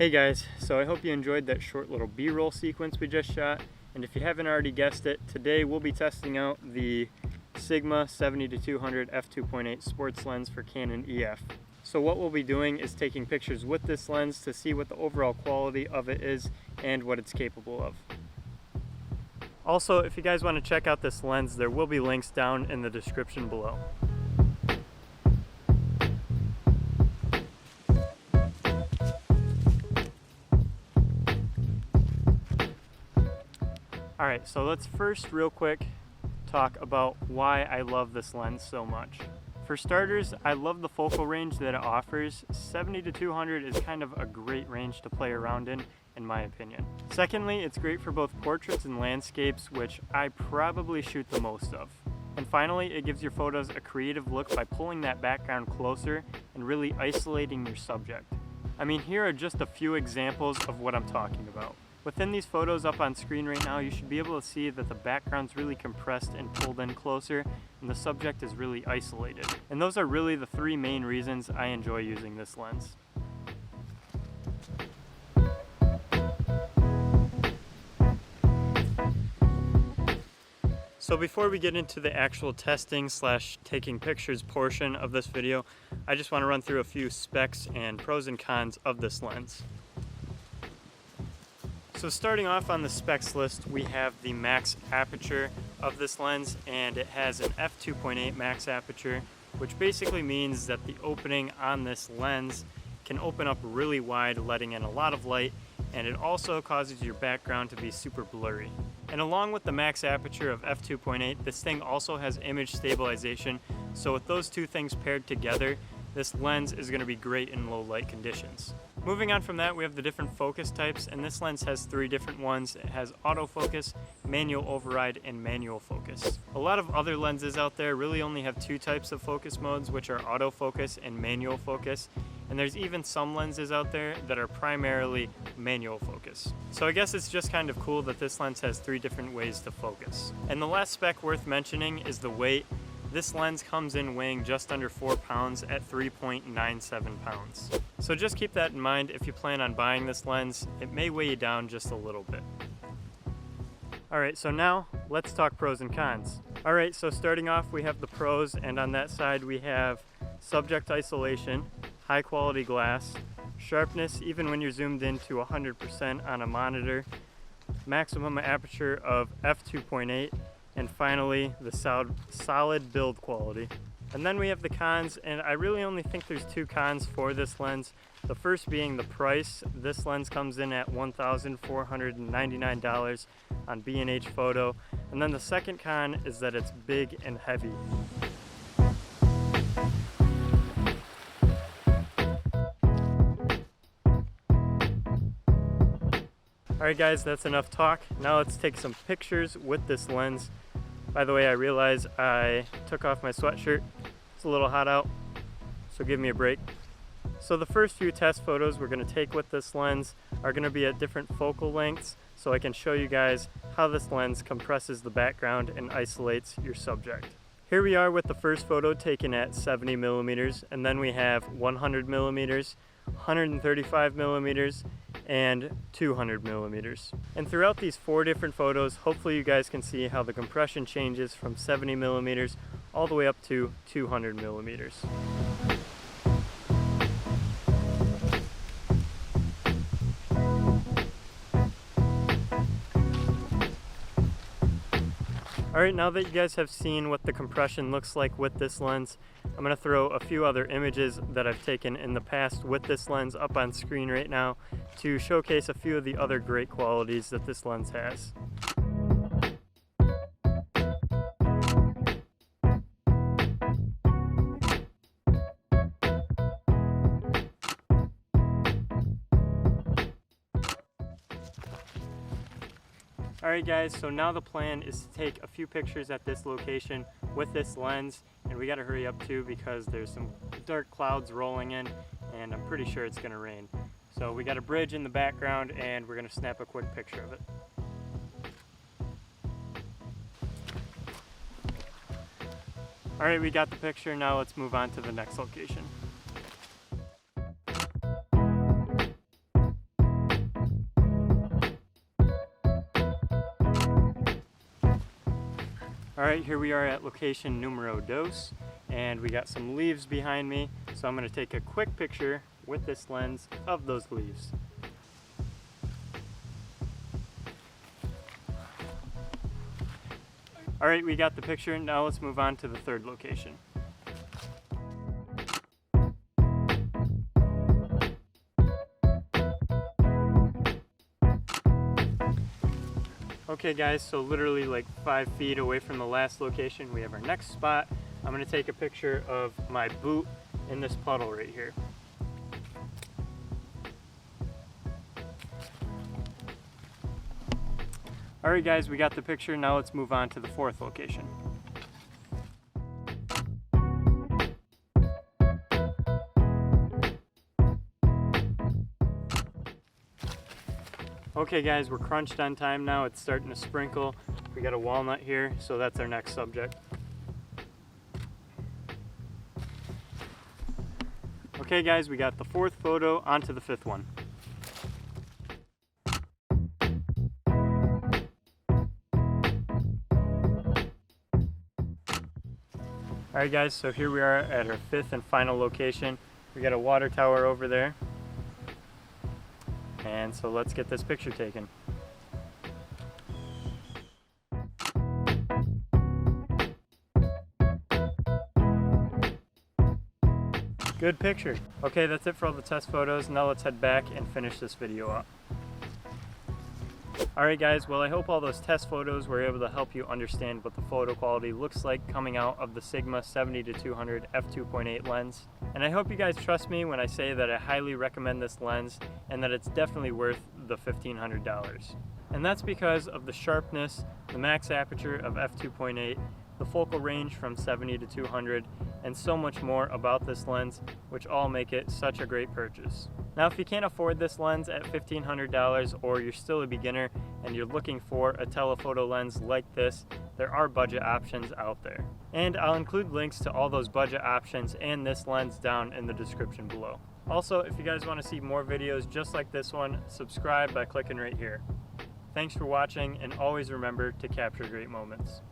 Hey guys, so I hope you enjoyed that short little B-roll sequence we just shot. And if you haven't already guessed it, today we'll be testing out the Sigma 70-200 f2.8 sports lens for Canon EF. So what we'll be doing is taking pictures with this lens to see what the overall quality of it is and what it's capable of. Also, if you guys want to check out this lens, there will be links down in the description below. Alright, so let's first real quick talk about why I love this lens so much. For starters, I love the focal range that it offers. 70-200 is kind of a great range to play around in my opinion. Secondly, it's great for both portraits and landscapes, which I probably shoot the most of. And finally, it gives your photos a creative look by pulling that background closer and really isolating your subject. I mean, here are just a few examples of what I'm talking about. Within these photos up on screen right now, you should be able to see that the background's really compressed and pulled in closer, and the subject is really isolated. And those are really the three main reasons I enjoy using this lens. So before we get into the actual testing / taking pictures portion of this video, I just want to run through a few specs and pros and cons of this lens. So starting off on the specs list, we have the max aperture of this lens, and it has an f2.8 max aperture, which basically means that the opening on this lens can open up really wide, letting in a lot of light, and it also causes your background to be super blurry. And along with the max aperture of f2.8, this thing also has image stabilization, so with those two things paired together, this lens is going to be great in low light conditions. Moving on from that, we have the different focus types, and this lens has three different ones. It has autofocus, manual override, and manual focus. A lot of other lenses out there really only have two types of focus modes, which are autofocus and manual focus. And there's even some lenses out there that are primarily manual focus. So I guess it's just kind of cool that this lens has three different ways to focus. And the last spec worth mentioning is the weight. This lens comes in weighing just under 4 pounds at 3.97 pounds. So just keep that in mind if you plan on buying this lens. It may weigh you down just a little bit. Alright, so now let's talk pros and cons. Alright, so starting off we have the pros, and on that side we have subject isolation, high quality glass, sharpness even when you're zoomed in to 100% on a monitor, maximum aperture of f2.8, and finally the solid build quality. And then we have the cons, and I really only think there's two cons for this lens. The first being the price. This lens comes in at $1,499 on B&H Photo. And then the second con is that it's big and heavy. Alright guys, that's enough talk. Now let's take some pictures with this lens. By the way, I realize I took off my sweatshirt. It's a little hot out, so give me a break. So the first few test photos we're going to take with this lens are going to be at different focal lengths, so I can show you guys how this lens compresses the background and isolates your subject. Here we are with the first photo taken at 70 millimeters, and then we have 100 millimeters, 135 millimeters, and 200 millimeters. And throughout these four different photos, hopefully you guys can see how the compression changes from 70 millimeters all the way up to 200 millimeters. Alright, now that you guys have seen what the compression looks like with this lens, I'm going to throw a few other images that I've taken in the past with this lens up on screen right now to showcase a few of the other great qualities that this lens has. Alright guys, so now the plan is to take a few pictures at this location with this lens, and we gotta hurry up too because there's some dark clouds rolling in and I'm pretty sure it's gonna rain. So we got a bridge in the background and we're gonna snap a quick picture of it. Alright, we got the picture, now let's move on to the next location. All right, here we are at location numero dos, and we got some leaves behind me, so I'm going to take a quick picture with this lens of those leaves. All right, we got the picture. Now let's move on to the third location. Okay guys, so literally like 5 feet away from the last location, we have our next spot. I'm gonna take a picture of my boot in this puddle right here. All right guys, we got the picture. Now let's move on to the fourth location. Okay guys, we're crunched on time now. It's starting to sprinkle. We got a walnut here, so that's our next subject. Okay guys, we got the fourth photo. On to the fifth one. Alright guys, so here we are at our fifth and final location. We got a water tower over there. And so let's get this picture taken. Good picture. Okay, that's it for all the test photos. Now let's head back and finish this video up. Alright guys, well I hope all those test photos were able to help you understand what the photo quality looks like coming out of the Sigma 70-200 f2.8 lens. And I hope you guys trust me when I say that I highly recommend this lens and that it's definitely worth the $1,500. And that's because of the sharpness, the max aperture of f2.8, the focal range from 70-200, and so much more about this lens, which all make it such a great purchase. Now if you can't afford this lens at $1,500, or you're still a beginner and you're looking for a telephoto lens like this, there are budget options out there. And I'll include links to all those budget options and this lens down in the description below. Also, if you guys want to see more videos just like this one, subscribe by clicking right here. Thanks for watching, and always remember to capture great moments.